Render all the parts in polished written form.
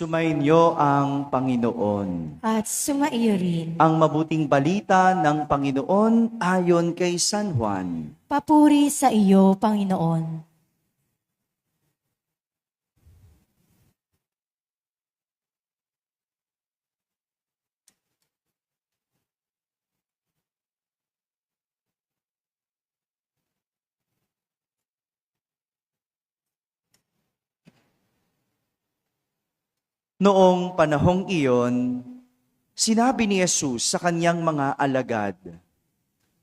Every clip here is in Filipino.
Sumainyo ang Panginoon. At sumaiyo rin. Ang mabuting balita ng Panginoon ayon kay San Juan. Papuri sa iyo, Panginoon. Noong panahong iyon, sinabi ni Jesus sa kanyang mga alagad,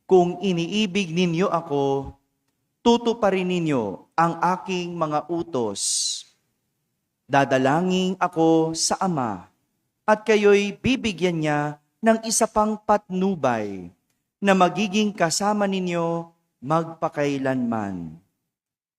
"Kung iniibig ninyo ako, tutuparin ninyo ang aking mga utos. Dadalangin ako sa Ama, at kayo'y bibigyan niya ng isa pang patnubay na magiging kasama ninyo magpakailanman.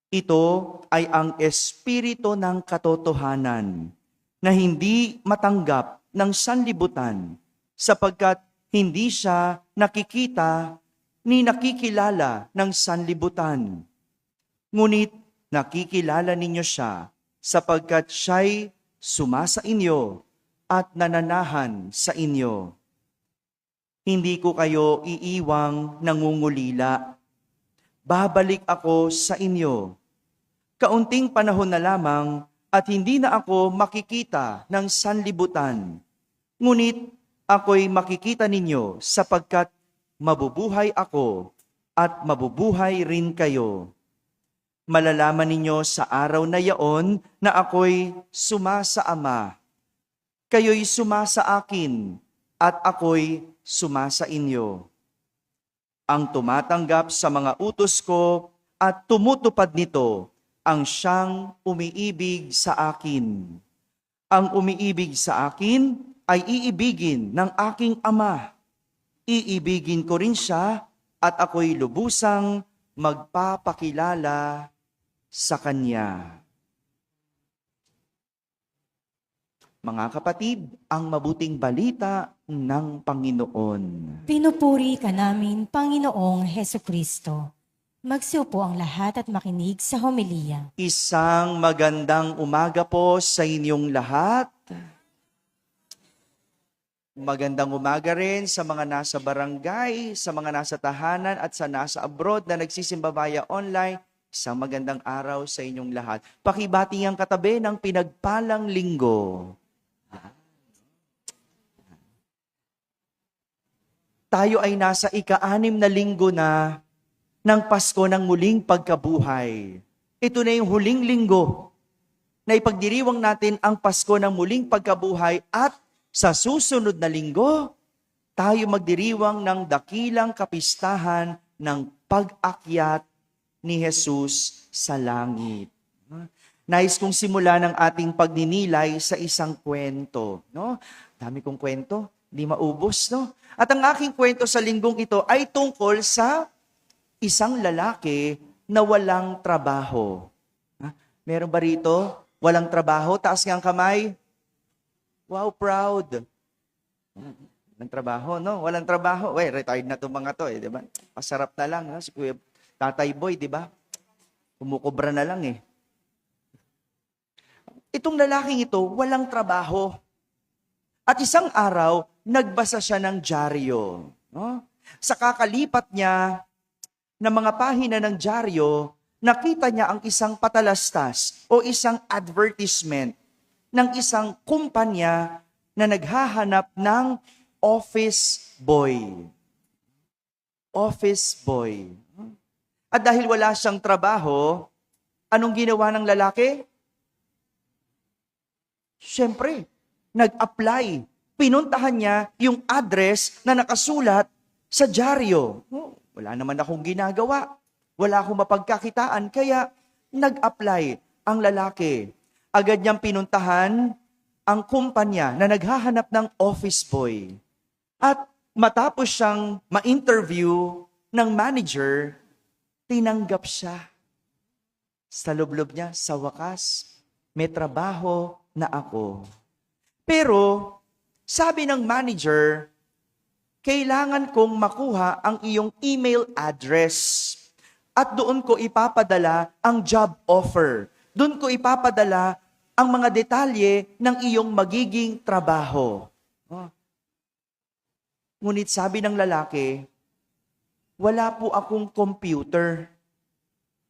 Ito ay ang Espiritu ng katotohanan, na hindi matanggap ng sanlibutan sapagkat hindi siya nakikita ni nakikilala ng sanlibutan. Ngunit nakikilala ninyo siya sapagkat siya'y sumasa inyo at nananahan sa inyo. Hindi ko kayo iiwang nangungulila. Babalik ako sa inyo. Kaunting panahon na lamang at hindi na ako makikita ng sanlibutan. Ngunit ako'y makikita ninyo sapagkat mabubuhay ako at mabubuhay rin kayo. Malalaman ninyo sa araw na yaon na ako'y sumasa Ama. Kayo'y sumasa akin at ako'y sumasa inyo. Ang tumatanggap sa mga utos ko at tumutupad nito, ang siyang umiibig sa akin. Ang umiibig sa akin ay iibigin ng aking Ama. Iibigin ko rin siya at ako'y lubusang magpapakilala sa Kanya." Mga kapatid, ang mabuting balita ng Panginoon. Pinupuri ka namin, Panginoong Hesukristo. Magsiupo ang lahat at makinig sa homilya. Isang magandang umaga po sa inyong lahat. Magandang umaga rin sa mga nasa barangay, sa mga nasa tahanan at sa nasa abroad na nagsisimba via online. Isang magandang araw sa inyong lahat. Pakibati ang katabi ng pinagpalang linggo. Tayo ay nasa ika-6 na linggo na ng Pasko ng muling pagkabuhay. Ito na yung huling linggo na ipagdiriwang natin ang Pasko ng muling pagkabuhay at sa susunod na linggo, tayo magdiriwang ng dakilang kapistahan ng pag-akyat ni Jesus sa langit. Nais kong simulan ang ating pagninilay sa isang kwento. No? Dami kong kwento, di maubos. No? At ang aking kwento sa linggong ito ay tungkol sa isang lalaki na walang trabaho. Meron ba rito? Walang trabaho? Taas nga ang kamay. Wow, proud. Walang trabaho, no? Walang trabaho. Retired na itong mga to, di ba? Pasarap na lang, no? Si Kuya Tatay Boy, di ba? Kumukubra na lang eh. Itong lalaking ito, walang trabaho. At isang araw, nagbasa siya ng dyaryo. No? Sa kakalipat niya ng mga pahina ng dyaryo, nakita niya ang isang patalastas o isang advertisement ng isang kumpanya na naghahanap ng office boy. Office boy. At dahil wala siyang trabaho, anong ginawa ng lalaki? Siyempre, nag-apply. Pinuntahan niya yung address na nakasulat sa dyaryo. Wala naman akong ginagawa. Wala akong mapagkakitaan, kaya nag-apply ang lalaki. Agad niyang pinuntahan ang kumpanya na naghahanap ng office boy. At matapos siyang ma-interview ng manager, tinanggap siya. Sa lublob niya, sa wakas, may trabaho na ako. Pero, sabi ng manager, kailangan kong makuha ang iyong email address. At doon ko ipapadala ang job offer. Doon ko ipapadala ang mga detalye ng iyong magiging trabaho. Ngunit sabi ng lalaki, wala po akong computer.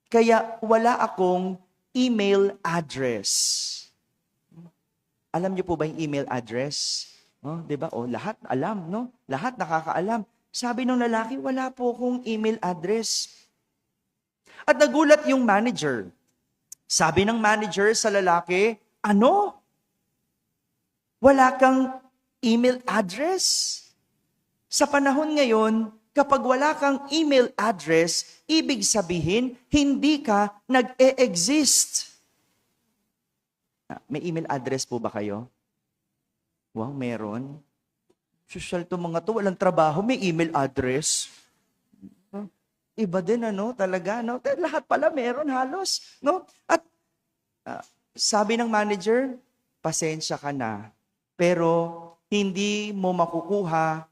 Kaya wala akong email address. Alam niyo po ba yung email address? Diba? Lahat alam, no? Lahat nakakaalam. Sabi ng lalaki, wala po akong email address. At nagulat yung manager. Sabi ng manager sa lalaki, ano? Wala kang email address? Sa panahon ngayon, kapag wala kang email address, ibig sabihin, hindi ka nag-e-exist. May email address po ba kayo? Wow, meron. Social to mga to, walang trabaho, may email address. Iba din talaga, no? Lahat pala meron halos, no? At sabi ng manager, pasensya ka na, pero hindi mo makukuha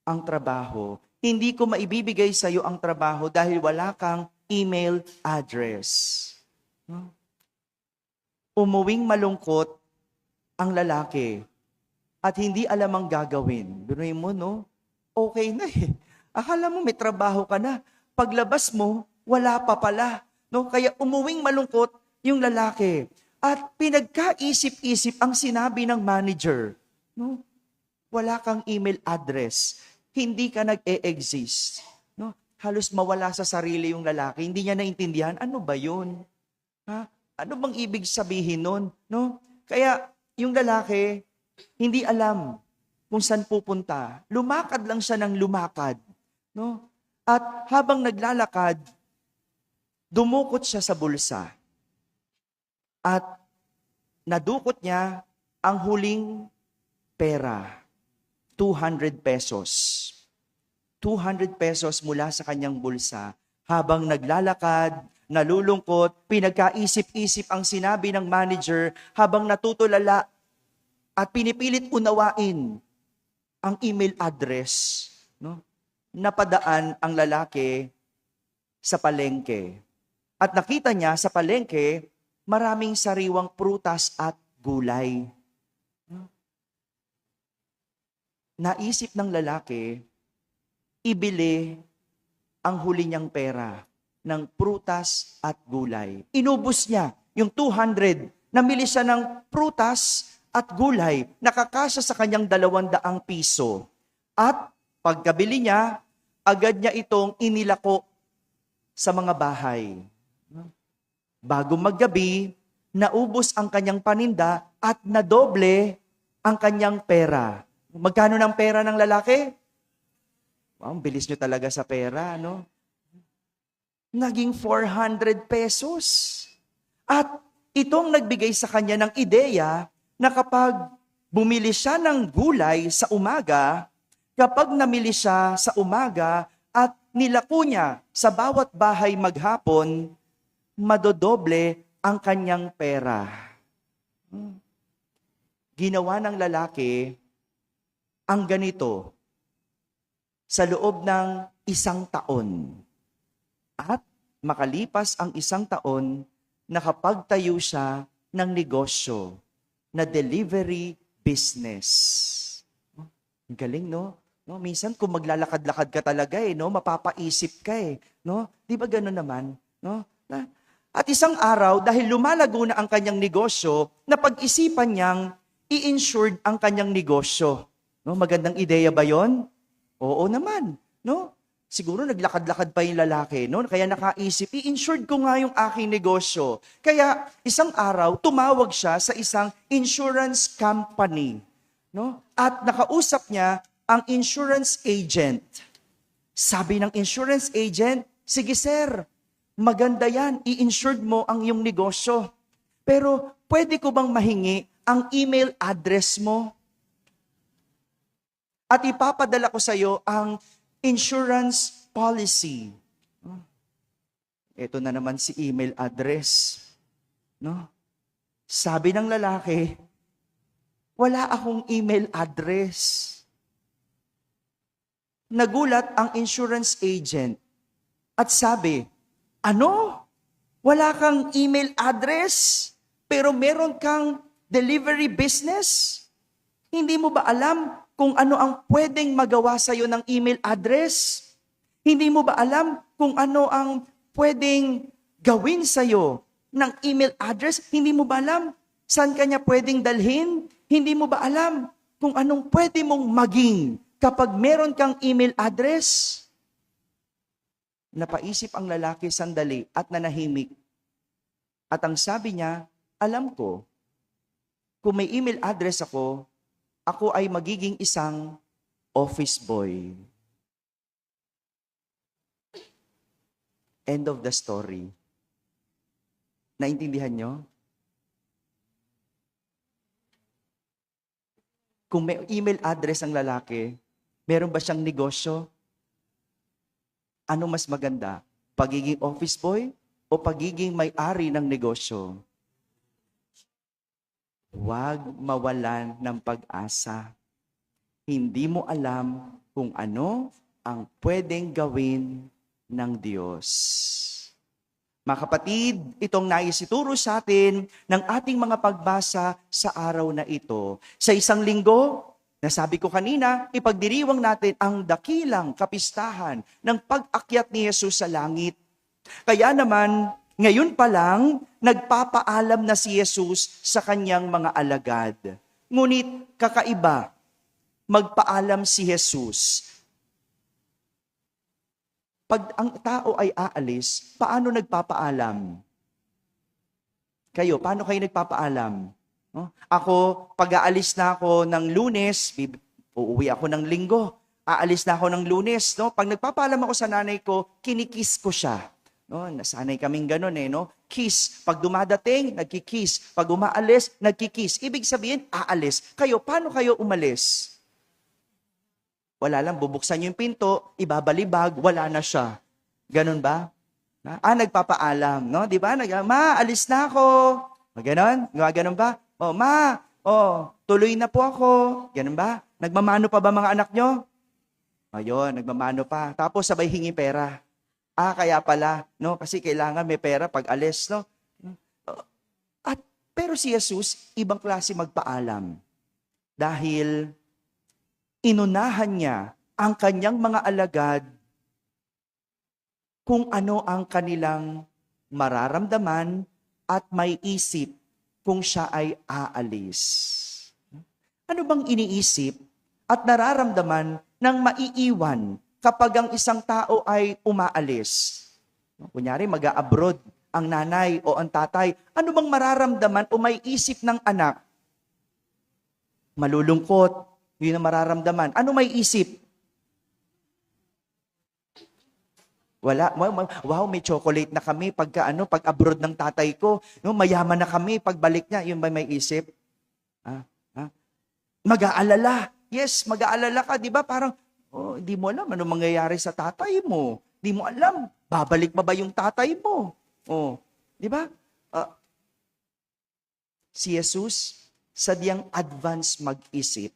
ang trabaho. Hindi ko maibibigay sa iyo ang trabaho dahil wala kang email address. No? Umuwing malungkot ang lalaki at hindi alam ang gagawin. Biruin mo, no? Okay na eh. Akala mo may trabaho ka na. Paglabas mo, wala pa pala. No? Kaya umuwing malungkot yung lalaki. At pinagkaisip-isip ang sinabi ng manager. No? Wala kang email address. Hindi ka nag-e-exist. No? Halos mawala sa sarili yung lalaki. Hindi niya naintindihan, ano ba yun? Ha? Ano bang ibig sabihin nun? No? Kaya yung lalaki, hindi alam kung saan pupunta. Lumakad lang siya ng lumakad. No? At habang naglalakad, dumukot siya sa bulsa. At nadukot niya ang huling pera, 200 pesos. 200 pesos mula sa kanyang bulsa. Habang naglalakad, nalulungkot, pinagkaisip-isip ang sinabi ng manager habang natutulala at pinipilit unawain ang email address. No? Napadaan ang lalaki sa palengke. At nakita niya sa palengke, maraming sariwang prutas at gulay. Naisip ng lalaki, ibili ang huli niyang pera ng prutas at gulay. Inubos niya yung 200. Namili siya ng prutas at gulay. Nakakasya sa kanyang 200 piso. At pagkabili niya, agad niya itong inilako sa mga bahay. Bago maggabi, naubos ang kanyang paninda at nadoble ang kanyang pera. Magkano ng pera ng lalaki? Wow, ang bilis nyo talaga sa pera, no? Naging 400 pesos. At itong nagbigay sa kanya ng ideya na kapag bumili siya ng gulay sa umaga, kapag namili siya sa umaga at nilako niya sa bawat bahay maghapon, madodoble ang kanyang pera. Ginawa ng lalaki ang ganito sa loob ng 1 taon. At makalipas ang 1 taon, nakapagtayo siya ng negosyo na delivery business. Ang galing, no? No, minsan kung maglalakad-lakad ka talaga no, mapapaisip ka no? 'Di ba gano'n naman, no? At isang araw, dahil lumalago na ang kanyang negosyo, napag-isipan niyang i-insured ang kanyang negosyo. No, magandang ideya ba 'yon? Oo naman, no? Siguro naglakad-lakad pa yung lalaki, no? Kaya nakaisip, i-insured ko nga yung aking negosyo. Kaya isang araw, tumawag siya sa isang insurance company, no? At nakausap niya ang insurance agent. Sabi ng insurance agent, sige sir, maganda yan, i-insured mo ang iyong negosyo. Pero pwede ko bang mahingi ang email address mo? At ipapadala ko sa iyo ang insurance policy. Ito na naman si email address. No? Sabi ng lalaki, wala akong email address. Nagulat ang insurance agent at sabi, ano? Wala kang email address, pero meron kang delivery business? Hindi mo ba alam kung ano ang pwedeng magawa sa iyo ng email address? Hindi mo ba alam kung ano ang pwedeng gawin sa iyo ng email address? Hindi mo ba alam saan ka niya pwedeng dalhin? Hindi mo ba alam kung anong pwede mong maging kapag meron kang email address? Napaisip ang lalaki sandali at nanahimik. At ang sabi niya, alam ko, kung may email address ako ay magiging isang office boy. End of the story. Naintindihan nyo? Kung may email address ang lalaki, meron ba siyang negosyo? Ano mas maganda? Pagiging office boy o pagiging may-ari ng negosyo? Huwag mawalan ng pag-asa. Hindi mo alam kung ano ang pwedeng gawin ng Diyos. Mga kapatid, itong naisituro sa atin ng ating mga pagbasa sa araw na ito. Sa isang linggo, nasabi ko kanina, ipagdiriwang natin ang dakilang kapistahan ng pag-akyat ni Jesus sa langit. Kaya naman, ngayon pa lang, nagpapaalam na si Jesus sa kanyang mga alagad. Ngunit kakaiba, magpaalam si Jesus. Pag ang tao ay aalis, paano nagpapaalam? Kayo, paano kayo nagpapaalam? No? Ako, pag-aalis na ako ng Lunes, uuwi ako ng Linggo. Aalis na ako ng Lunes. No? Pag nagpapaalam ako sa nanay ko, kinikiss ko siya. No, nasanay kaming ganun no? Kiss. Pag dumadating, nagkikiss. Pag umaalis, nagkikiss. Ibig sabihin, aalis. Kayo, paano kayo umalis? Wala lang, bubuksan yung pinto, ibabalibag, wala na siya. Ganun ba? Nagpapaalam, no? Di ba? Ma, alis na ako. Ganon? Ganun ba? Ma, tuloy na po ako. Ganun ba? Nagmamano pa ba mga anak nyo? Ayun, nagmamano pa. Tapos sabay hingi pera. Kaya pala, no? Kasi kailangan may pera pag alis, no? Pero si Jesus, ibang klase magpaalam. Dahil inunahan niya ang kanyang mga alagad kung ano ang kanilang mararamdaman at may isip kung siya ay aalis. Ano bang iniisip at nararamdaman ng maiiwan kapag ang isang tao ay umaalis? Kunyari, mag-a-abroad ang nanay o ang tatay. Ano bang mararamdaman o may isip ng anak? Malulungkot. Yun ang mararamdaman. Ano may isip? Wala. Wow, may chocolate na kami pag abroad ng tatay ko. No, mayaman na kami pagbalik niya. Yun ba may isip? Mag-aalala. Yes, mag-aalala ka. Di ba? Parang, di mo alam ano mangyayari sa tatay mo. Di mo alam. Babalik ba yung tatay mo? Di ba? Si Jesus, sadyang advance mag-isip.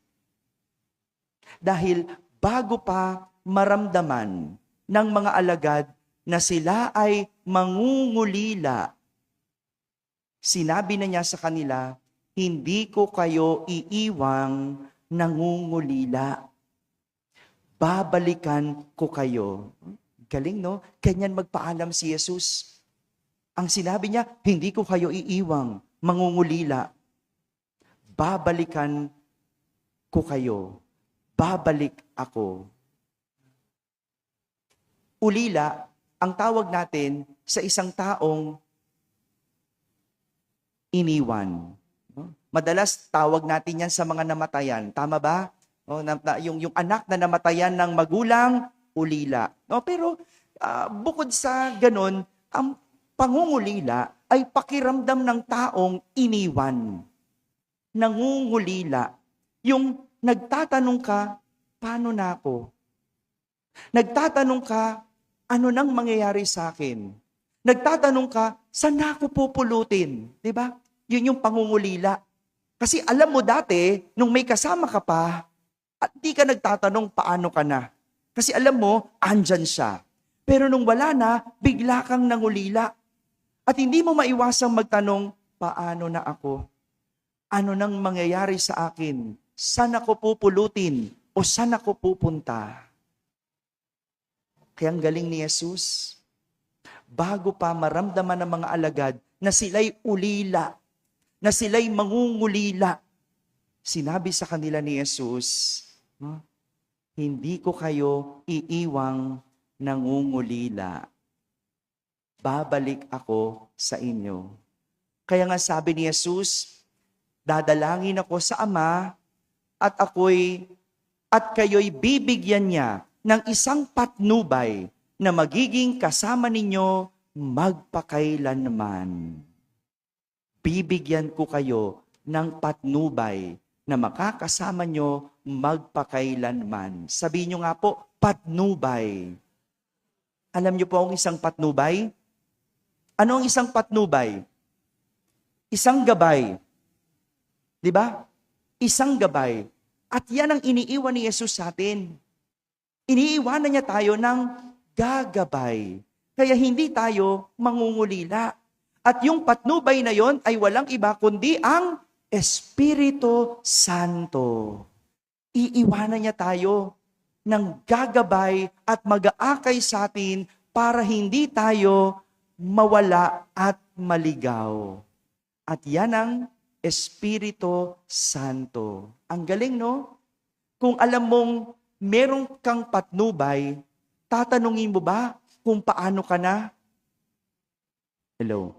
Dahil bago pa maramdaman ng mga alagad na sila ay mangungulila. Sinabi na niya sa kanila, hindi ko kayo iiwang nangungulila. Babalikan ko kayo. Galing, no? Ganyan magpaalam si Jesus. Ang sinabi niya, hindi ko kayo iiwang mangungulila. Babalikan ko kayo. Babalik ako. Ulila, ang tawag natin sa isang taong iniwan. Madalas tawag natin yan sa mga namatayan. Tama ba? Yung anak na namatayan ng magulang, ulila. Pero bukod sa ganun, ang pangungulila ay pakiramdam ng taong iniwan. Nangungulila. Yung nagtatanong ka, paano na ako? Nagtatanong ka, ano nang mangyayari sa akin? Nagtatanong ka, saan na ako pupulutin? Diba? Yun yung pangungulila. Kasi alam mo dati, nung may kasama ka pa, at di ka nagtatanong paano ka na. Kasi alam mo, andyan siya. Pero nung wala na, bigla kang nangulila. At hindi mo maiwasang magtanong, paano na ako? Ano nang mangyayari sa akin? Saan ako pupulutin? O saan ako pupunta? Kaya ang galing ni Jesus, bago pa maramdaman ng mga alagad na sila'y ulila, na sila'y mangungulila, sinabi sa kanila ni Jesus, hindi ko kayo iiwang nangungulila. Babalik ako sa inyo. Kaya nga sabi ni Jesus, dadalangin ako sa Ama at kayo'y bibigyan niya ng isang patnubay na magiging kasama ninyo magpakailanman. Bibigyan ko kayo ng patnubay na makakasama nyo magpakailanman. Sabihin nyo nga po, patnubay. Alam nyo po ang isang patnubay? Ano ang isang patnubay? Isang gabay. Di ba? Isang gabay. At yan ang iniiwan ni Jesus sa atin. Iniiwanan niya tayo ng gagabay. Kaya hindi tayo mangungulila. At yung patnubay na yon ay walang iba kundi ang Espiritu Santo. Iiwanan niya tayo ng gagabay at mag-aakay sa atin para hindi tayo mawala at maligaw. At yan ang Espiritu Santo. Ang galing, no? Kung alam mong meron kang patnubay, tatanungin mo ba kung paano ka na? Hello?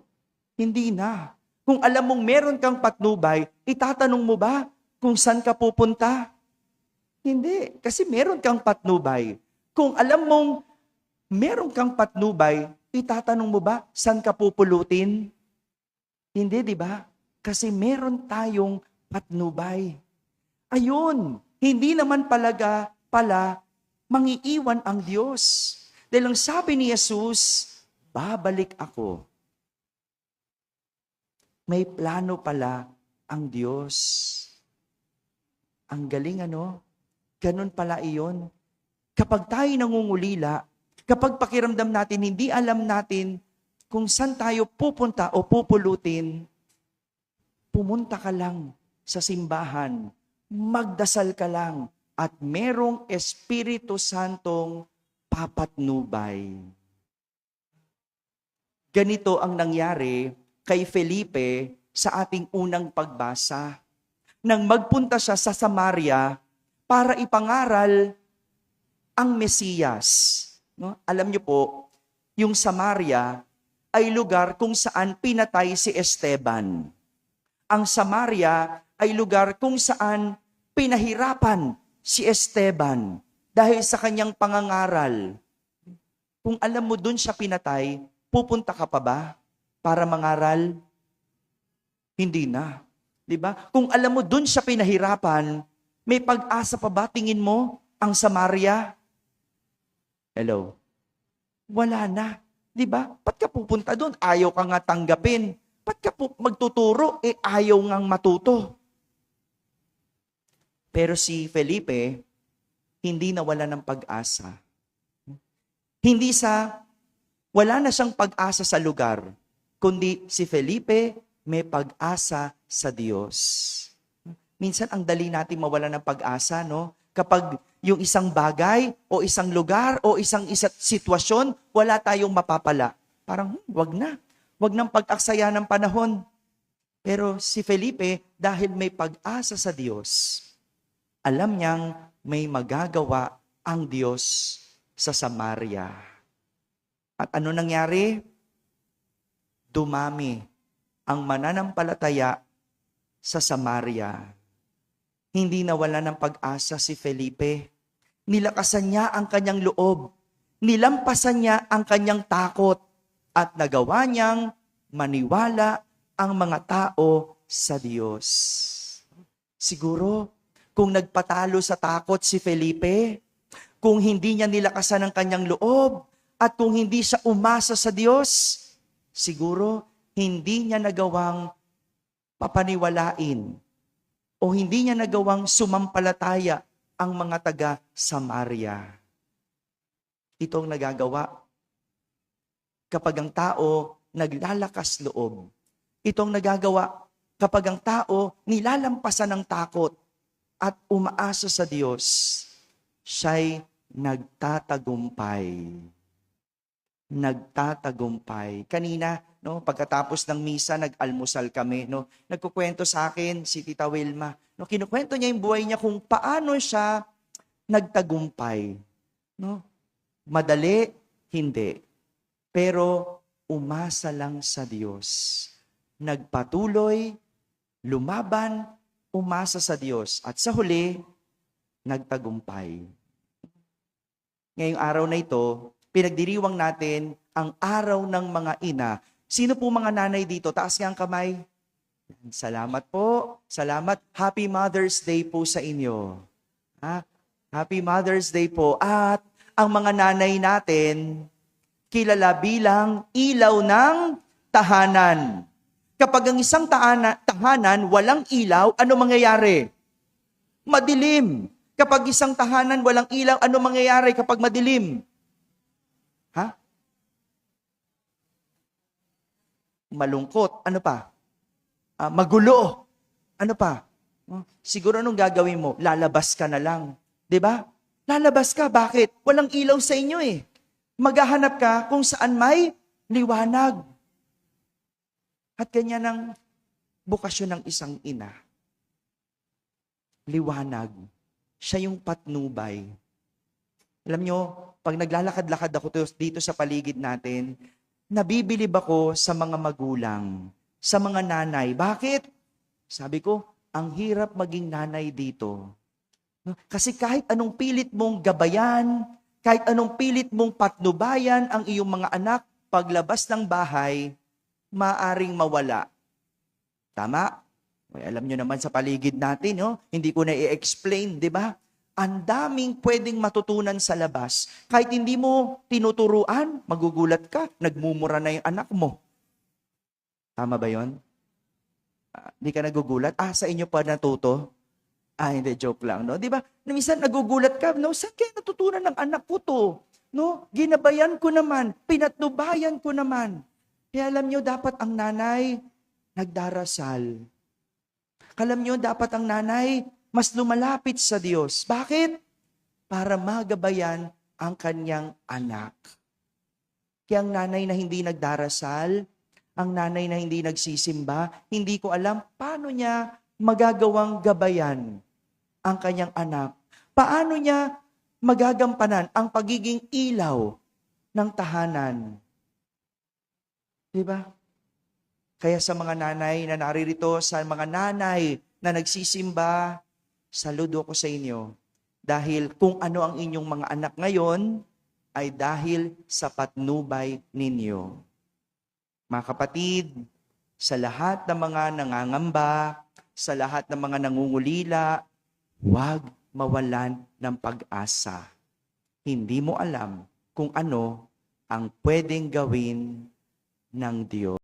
Hindi na. Kung alam mong meron kang patnubay, itatanong mo ba kung saan ka pupunta? Hindi. Kasi meron kang patnubay. Kung alam mong meron kang patnubay, itatanong mo ba saan ka pupulutin? Hindi, di ba? Kasi meron tayong patnubay. Ayun, hindi naman pala mangiiwan ang Diyos. Dahil ang sabi ni Jesus, babalik ako. May plano pala ang Diyos. Ang galing, ano? Ganun pala iyon. Kapag tayo nangungulila, kapag pakiramdam natin, hindi alam natin kung saan tayo pupunta o pupulutin, pumunta ka lang sa simbahan, magdasal ka lang, at merong Espiritu Santong papatnubay. Ganito ang nangyari kay Felipe sa ating unang pagbasa. Nang magpunta siya sa Samaria para ipangaral ang Mesiyas. No? Alam niyo po, yung Samaria ay lugar kung saan pinatay si Esteban. Ang Samaria ay lugar kung saan pinahirapan si Esteban dahil sa kanyang pangangaral. Kung alam mo dun siya pinatay, pupunta ka pa ba para mangaral? Hindi na. 'Di ba? Kung alam mo dun siya pinahirapan, may pag-asa pa ba tingin mo ang Samaria? Hello? Wala na. 'Di ba? Ba't ka pupunta doon? Ayaw ka nga tanggapin. Ba't ka magtuturo? Ayaw ngang matuto. Pero si Felipe, hindi nawala ng pag-asa. Hindi sa Wala na siyang pag-asa sa lugar, kundi si Felipe may pag-asa sa Diyos. Minsan ang dali natin mawala ng pag-asa, no? Kapag yung isang bagay o isang lugar o isang sitwasyon, wala tayong mapapala. Parang, wag na. Wag nang pag-aksaya ng panahon. Pero si Felipe, dahil may pag-asa sa Diyos, alam niyang may magagawa ang Diyos sa Samaria. At ano nangyari? Dumami ang mananampalataya sa Samaria. Hindi nawala ng pag-asa si Felipe. Nilakasan niya ang kanyang loob. Nilampasan niya ang kanyang takot. At nagawa niyang maniwala ang mga tao sa Diyos. Siguro, kung nagpatalo sa takot si Felipe, kung hindi niya nilakasan ang kanyang loob, at kung hindi siya umasa sa Diyos, siguro hindi niya nagawang papaniwalain o hindi niya nagawang sumampalataya ang mga taga-Samaria. Ito ang nagagawa kapag ang tao naglalakas loob. Itong nagagawa kapag ang tao nilalampasan ng takot at umaasa sa Diyos, siya'y nagtatagumpay. Nagtatagumpay. Kanina, no, pagkatapos ng misa, nag-almusal kami. No, nagkukwento sa akin si Tita Wilma. No, kinukwento niya yung buhay niya kung paano siya nagtagumpay. No, madali, hindi. Pero umasa lang sa Diyos. Nagpatuloy, lumaban, umasa sa Diyos. At sa huli, nagtagumpay. Ngayong araw na ito, pinagdiriwang natin ang araw ng mga ina. Sino po mga nanay dito? Taas nga ang kamay. Salamat po. Salamat. Happy Mother's Day po sa inyo. Ha? Happy Mother's Day po. At ang mga nanay natin, kilala bilang ilaw ng tahanan. Kapag ang isang tahanan walang ilaw, ano mangyayari? Madilim. Kapag isang tahanan walang ilaw, ano mangyayari kapag madilim? Ha? Malungkot. Ano pa? Magulo. Ano pa? Siguro anong gagawin mo? Lalabas ka na lang. 'Di ba? Lalabas ka. Bakit? Walang ilaw sa inyo eh. Maghahanap ka kung saan may liwanag. At ganyan ang bukasyon ng isang ina. Liwanag. Siya yung patnubay. Alam nyo, pag naglalakad-lakad ako dito sa paligid natin, nabibilib ako sa mga magulang, sa mga nanay. Bakit? Sabi ko, ang hirap maging nanay dito. Kasi kahit anong pilit mong gabayan, kahit anong pilit mong patnubayan ang iyong mga anak, paglabas ng bahay, maaring mawala. Tama? Alam nyo naman sa paligid natin, no? Hindi ko na i-explain, di ba? Ang daming pwedeng matutunan sa labas. Kahit hindi mo tinuturuan, magugulat ka, nagmumura na yung anak mo. Tama ba yon? Di ka nagugulat? Sa inyo pa natuto? Hindi, joke lang, no? Di ba? Minsan nagugulat ka, no? Saan kaya natutunan ng anak ko to? No? Ginabayan ko naman, pinatnubayan ko naman. Kaya alam nyo, dapat ang nanay nagdarasal. Alam nyo, dapat ang nanay mas lumalapit sa Diyos. Bakit? Para magabayan ang kanyang anak. Kaya ang nanay na hindi nagdarasal, ang nanay na hindi nagsisimba, hindi ko alam paano niya magagawang gabayan ang kanyang anak. Paano niya magagampanan ang pagiging ilaw ng tahanan? Diba? Kaya sa mga nanay na naririto, sa mga nanay na nagsisimba, saludo ko sa inyo. Dahil kung ano ang inyong mga anak ngayon, ay dahil sa patnubay ninyo. Mga kapatid, sa lahat ng mga nangangamba, sa lahat ng mga nangungulila, huwag mawalan ng pag-asa. Hindi mo alam kung ano ang pwedeng gawin ng Diyos.